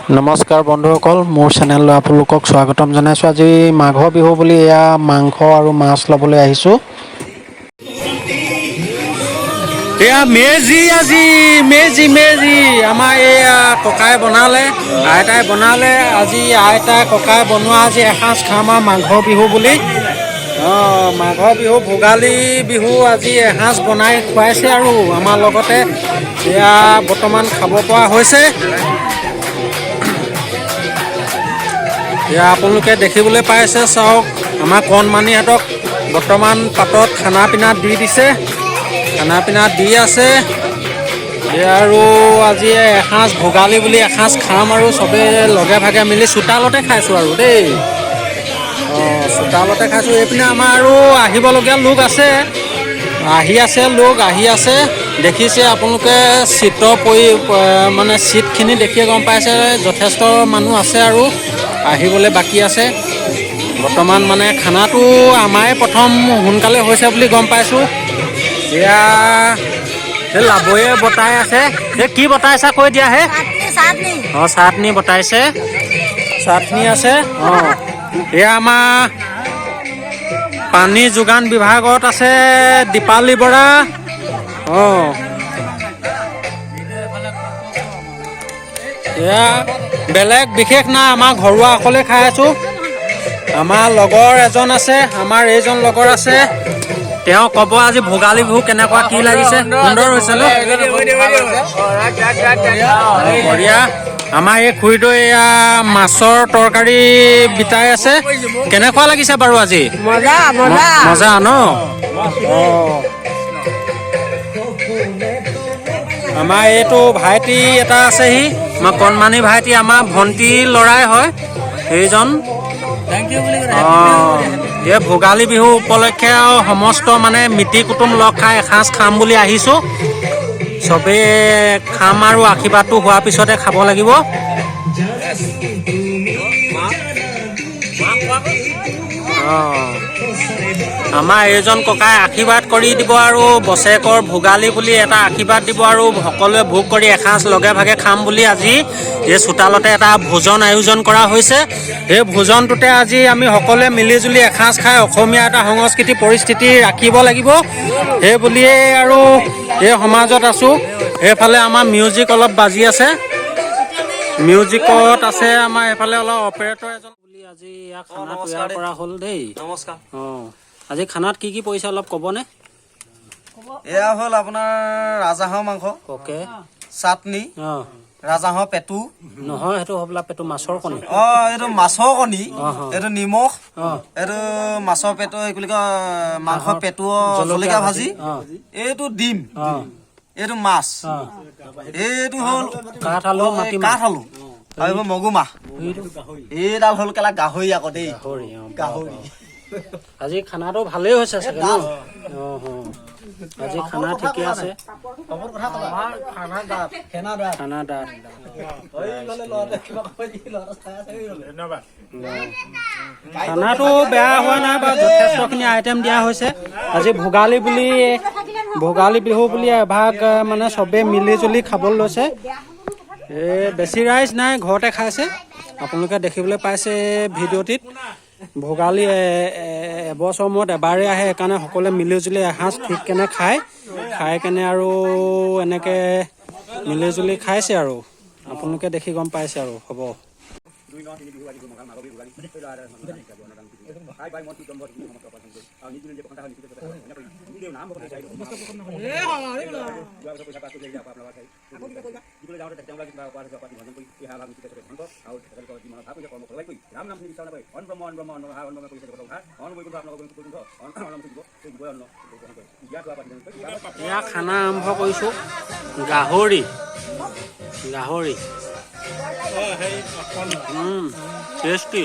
নমস্কাৰ বন্ধুসকল, মোৰ চেনেললৈ আপোনালোকক স্বাগতম জনাইছোঁ। আজি মাঘৰ বিহু বুলি এয়া মাংস আৰু মাছ ল'বলৈ আহিছোঁ। এয়া মেজি মেজি আমাৰ এয়া ককাই বনালে, আইতাই বনালে। আজি আইতাই ককাই বনোৱা আজি এসাঁজ খাম আৰু মাঘৰ বিহু বুলি। মাঘৰ বিহু ভোগালী বিহু আজি এসাঁজ বনাই খুৱাইছে আৰু আমাৰ লগতে এয়া বৰ্তমান খাব পৰা হৈছে। এয়া আপোনালোকে দেখিবলৈ পাইছে, চাওক আমাৰ কণমানিহঁতক বৰ্তমান পাতত খানা পিনা দি দিছে, খানা পিনা দি আছে। এয়া আৰু আজি এসাঁজ ভোগালী বুলি এসাঁজ খাম আৰু চবেই লগে ভাগে মিলি চোতালতে খাইছোঁ আৰু দেই। চোতালতে খাইছোঁ। এইপিনে আমাৰ আৰু আহিবলগীয়া লোক আছে, আহি আছে দেখিছে আপোনালোকে। চিটখিনি দেখিয়ে গম পাইছে, যথেষ্ট মানুহ আছে আৰু আহিবলৈ বাকী আছে। বৰ্তমান মানে খানাটো আমাৰে প্ৰথম সোনকালে হৈছে বুলি গম পাইছোঁ। এয়া এই লাবৈয়ে বটাই আছে। এই কি বটাইছা কৈ দিয়া হে? চাটনি বটাইছে, চাটনি আছে। এয়া আমাৰ পানী যোগান বিভাগত আছে দীপালী বৰা। এয়া বেলেগ বিশেষ নাই, আমাৰ ঘৰুৱাসকলে খাই আছোঁ। আমাৰ লগৰ এজন আছে, আমাৰ এইজন লগৰ আছে, তেওঁ ক'ব আজি ভোগালী বিহু কেনেকুৱা কি লাগিছে। সুন্দৰ হৈছে ন? বঢ়িয়া। আমাৰ এই খুৰীদৈ এয়া মাছৰ তৰকাৰী বিতাই আছে। কেনেকুৱা লাগিছে বাৰু আজি? মজা ন? আমাৰ এইটো ভাইটি এটা আছেহি, আমাৰ কণমানি ভাইটি, আমাৰ ভণ্টি ল'ৰাই হয় সেইজন। এই ভোগালী বিহু উপলক্ষে আৰু সমস্ত মানে মিতিৰ কুটুম লগ খাই এসাঁজ খাম বুলি আহিছোঁ। চবেই খাম আৰু আশীৰ্বাদটো হোৱাৰ পিছতে খাব লাগিব। আমাৰ এইজন ককাই আশীৰ্বাদ কৰি দিব আৰু বছৰেকৰ ভোগালী বুলি এটা আশীৰ্বাদ দিব আৰু সকলোৱে ভোগ কৰি এসাঁজ লগে ভাগে খাম বুলি আজি এই চোতালতে এটা ভোজন আয়োজন কৰা হৈছে। এই ভোজনটোতে আজি আমি সকলোৱে মিলিজুলি এসাঁজ খাই অসমীয়া এটা সংস্কৃতি পৰিস্থিতি ৰাখিব লাগিব, সেই বুলিয়েই আৰু এই সমাজত আছোঁ। এইফালে আমাৰ মিউজিক অলপ বাজি আছে, মিউজিকত আছে আমাৰ এইফালে অলপ অপাৰেটৰ এজন বুলি আজি ইয়াক খানা তৈয়াৰ কৰা হ'ল দেই। নমস্কাৰ। আজি খানাত কি কি পৰিছে অলপ ক'বনে? এয়া হ'ল আপোনাৰ ৰাজহাঁহৰ মাংস, চাটনি, ৰাজহাঁহৰ পেটু নহয়, সেইটো হ'বলা পেটু মাছৰ কণী। এইটো মাছৰ কণী, এইটো নিমখ, এইটো মাছৰ পেটু, এই বুলি কয় মাংসৰ পেটু জলকীয়া ভাজি, এইটো ডিম, এইটো মাছ, এইটো হ'ল কাঠআলু আৰু এইবোৰ মগুমাহ, এইডাল হ'ল কেলা গাহৰি আকৌ দেই, গাহৰি। আজি খানাটো ভালেই হৈছে চাগে ন? আজি খানা ঠিকে আছে। খানাটো বেয়া হোৱা নাই বাৰু, যথেষ্টখিনি আইটেম দিয়া হৈছে। আজি ভোগালী বিহু বুলি এভাগ মানে চবেই মিলি জুলি খাবলৈ লৈছে। বেছি ৰাইজ নাই, ঘৰতে খাইছে। আপোনালোকে দেখিবলৈ পাইছে ভিডিঅ'টিত। ভোগালী এবছৰ মূৰত এবাৰেই আহে, সেইকাৰণে সকলোৱে মিলি জুলি এসাঁজ ঠিক কেনে খাই কেনে আৰু এনেকৈ মিলি জুলি খাইছে আৰু আপোনালোকে দেখি গম পাইছে আৰু হ'ব। এয়া খানা আৰম্ভ কৰিছোঁ। গাহৰি টেষ্টি।